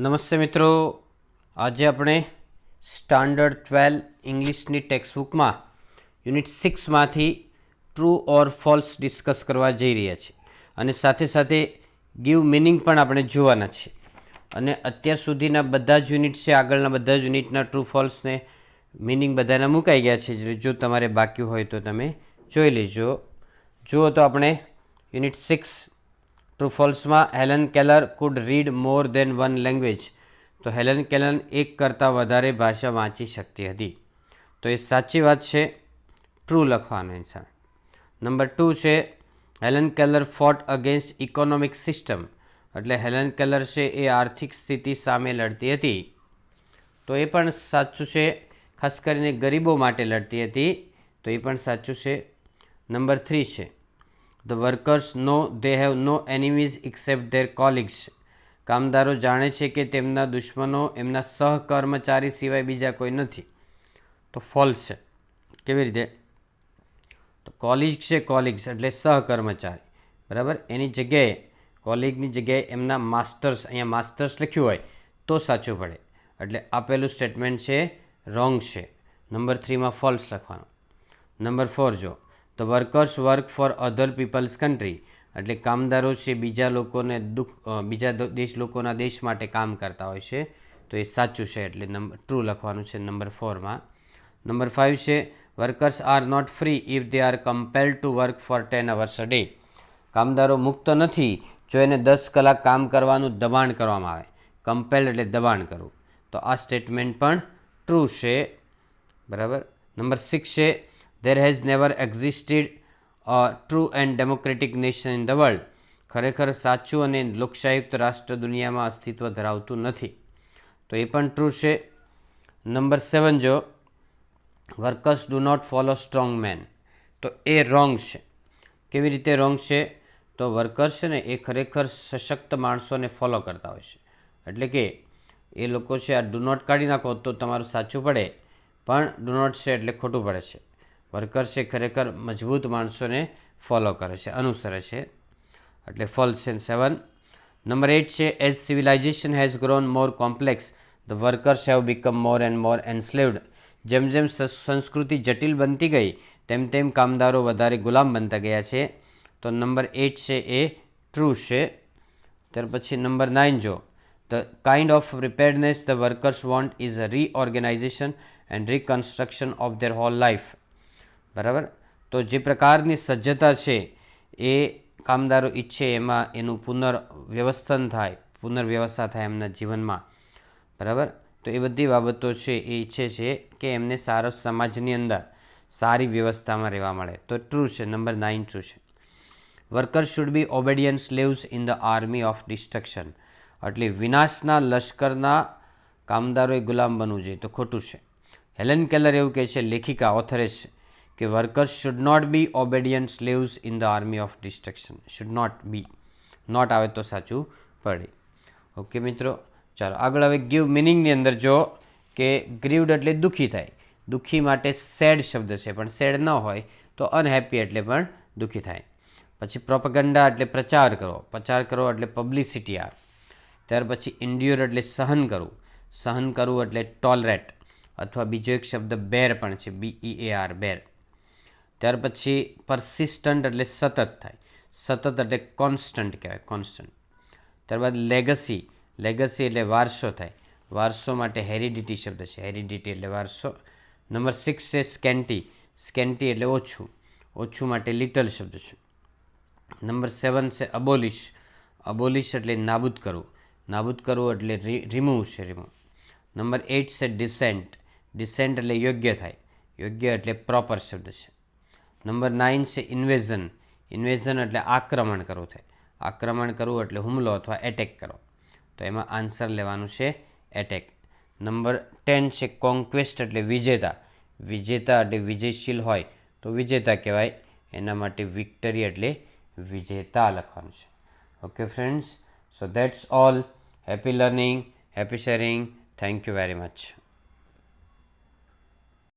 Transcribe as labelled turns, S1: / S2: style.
S1: નમસ્તે મિત્રો, આજે આપણે સ્ટાન્ડર્ડ 12 ઇંગ્લિશની ટેક્સ્ટબુકમાં યુનિટ 6માંથી ટ્રુ ઓર ફોલ્સ ડિસ્કસ કરવા જઈ રહ્યા છીએ અને સાથે સાથે ગીવ મિનિંગ પણ આપણે જોવાના છે. અને અત્યાર સુધીના બધા જ યુનિટ છે, આગળના બધા જ યુનિટના ટ્રુ ફોલ્સને મિનિંગ બધાના મુકાઈ ગયા છે. જો તમારે બાકી હોય તો તમે જોઈ લેજો. જુઓ તો આપણે યુનિટ 6 ટ્રુ ફોલ્સમાં Helen Keller could read more than one language. તો હેલન કેલર એક કરતાં વધારે ભાષા વાંચી શકતી હતી. તો એ સાચી વાત છે, ટ્રુ લખવાનો ઇન્સાન. નંબર 2 છે હેલન કેલર ફોટ અગેન્સ્ટ ઇકોનોમિક સિસ્ટમ. એટલે હેલન કેલર છે એ આર્થિક સ્થિતિ સામે લડતી હતી. તો એ પણ સાચું છે, ખાસ કરીને ગરીબો માટે લડતી હતી. તો એ પણ સાચું છે. નંબર 3 છે the workers know they have no enemies except their colleagues. કામદારો જાણે છે કે તેમના દુશ્મનો એમના સહકર્મચારી સિવાય બીજા કોઈ નથી. તો ફોલ્સ છે. કેવી રીતે? તો કોલિગ્સ છે, કોલિગ્સ એટલે સહકર્મચારી, બરાબર. એની જગ્યાએ કોલિગની જગ્યાએ એમના માસ્ટર્સ, અહીંયા માસ્ટર્સ લખ્યું હોય તો સાચું પડે. એટલે આપેલું સ્ટેટમેન્ટ છે રોંગ છે. નંબર 3માં ફોલ્સ લખવાનું. નંબર 4 જો the workers work for other peoples country. એટલે કામદારો છે બીજા લોકોને બીજા લોકોના દેશ માટે કામ કરતા હોય છે. તો એ સાચું છે, એટલે ટ્રુ લખવાનું છે નંબર 4માં. નંબર 5 છે workers are not free if they are compelled to work for 10 hours a day. કામદારો મુક્ત નથી જો એને 10 કલાક કામ કરવાનું દબાણ કરવામાં આવે. કમ્પેલ્ડ એટલે દબાણ કરવું. તો આ સ્ટેટમેન્ટ પણ ટ્રુ છે, બરાબર. નંબર 6 છે there has never existed a true and democratic nation in the world. ખરેખર સાચું અને લોકશાહીયુક્ત રાષ્ટ્ર દુનિયામાં અસ્તિત્વ ધરાવતું નથી. તો એ પણ ટ્રુ છે. નંબર 7 જો workers do not follow strong man. તો એ રોંગ છે. કેવી રીતે રોંગ છે? તો વર્કર્સ છે ને એ ખરેખર સશક્ત માણસોને ફોલો કરતા હોય છે. એટલે કે એ લોકો છે, આ ડુ નોટ કાઢી નાખો તો તમારું સાચું પડે, પણ ડુ નોટ છે એટલે ખોટું પડે છે. વર્કર્સ છે ખરેખર મજબૂત માણસોને ફોલો કરે છે, અનુસરે છે. એટલે ફોલ્સ છે 7. નંબર 8 છે as civilisation has grown more complex the workers have become more and more enslaved. જેમ જેમ સંસ્કૃતિ જટિલ બનતી ગઈ તેમ તેમ કામદારો વધારે ગુલામ બનતા ગયા છે. તો નંબર 8 છે એ ટ્રુ છે. ત્યાર પછી નંબર 9 જો the kind of preparedness the workers want is a reorganisation and reconstruction of their whole life. બરાબર. તો જે પ્રકારની સજ્જતા છે એ કામદારો ઈચ્છે એમાં એનું પુનર્વ્યવસ્થા થાય એમના જીવનમાં, બરાબર. તો એ બધી બાબતો છે એ ઈચ્છે છે કે એમને સારો સમાજની અંદર સારી વ્યવસ્થામાં રહેવા મળે. તો ટ્રુ છે, નંબર 9 ટ્રુ છે. Workers should be obedient slaves in the army of destruction. એટલે વિનાશના લશ્કરના કામદારોએ ગુલામ બનવું જોઈએ. તો ખોટું છે. હેલન કેલર એવું કહે છે, લેખિકા ઓથરેસ, કે workers should not be obedient slaves in the army of destruction. Should not be, not આવે તો સાચું પડે. ઓકે મિત્રો, ચાલો આગળ હવે ગીવ મિનિંગની અંદર જો કે ગ્રીવડ એટલે દુઃખી થાય. દુઃખી માટે સેડ શબ્દ છે, પણ સેડ ન હોય તો અનહેપી એટલે પણ દુઃખી થાય. પછી પ્રોપગેન્ડા એટલે પ્રચાર કરો. પ્રચાર કરો એટલે પબ્લિસિટી આવે. ત્યાર પછી ઇન્ડ્યોર એટલે સહન કરવું. સહન કરવું એટલે ટોલરેટ, અથવા બીજો એક શબ્દ બેર પણ છે, BEAR, બેર. ત્યાર પછી પરસિસ્ટન્ટ એટલે સતત થાય. સતત એટલે કોન્સ્ટન્ટ કહેવાય, કોન્સ્ટન્ટ. ત્યારબાદ લેગસી, લેગસી એટલે વારસો થાય. વારસો માટે હેરિડિટી શબ્દ છે, હેરિડિટી એટલે વારસો. નંબર 6 છે સ્કેન્ટી. સ્કેન્ટી એટલે ઓછું. ઓછું માટે લિટલ શબ્દ છે. નંબર 7 છે અબોલિશ. અબોલિશ એટલે નાબૂદ કરવું. નાબૂદ કરવું એટલે રિમૂવ છે, રિમૂવ. નંબર 8 છે ડિસેન્ટ. ડિસેન્ટ એટલે યોગ્ય થાય. યોગ્ય એટલે પ્રોપર શબ્દ છે. નંબર 9 છે ઇન્વેઝન. ઇન્વેઝન એટલે આક્રમણ કરવું થાય. આક્રમણ કરવું એટલે હુમલો અથવા એટેક કરો. તો એમાં આન્સર લેવાનું છે એટેક. નંબર 10 છે કોન્ક્વેસ્ટ એટલે વિજેતા. વિજેતા એટલે વિજયશીલ હોય તો વિજેતા કહેવાય. એના માટે વિક્ટરી એટલે વિજેતા લખવાનું છે. Okay friends, so that's all. Happy learning, happy sharing. Thank you very much.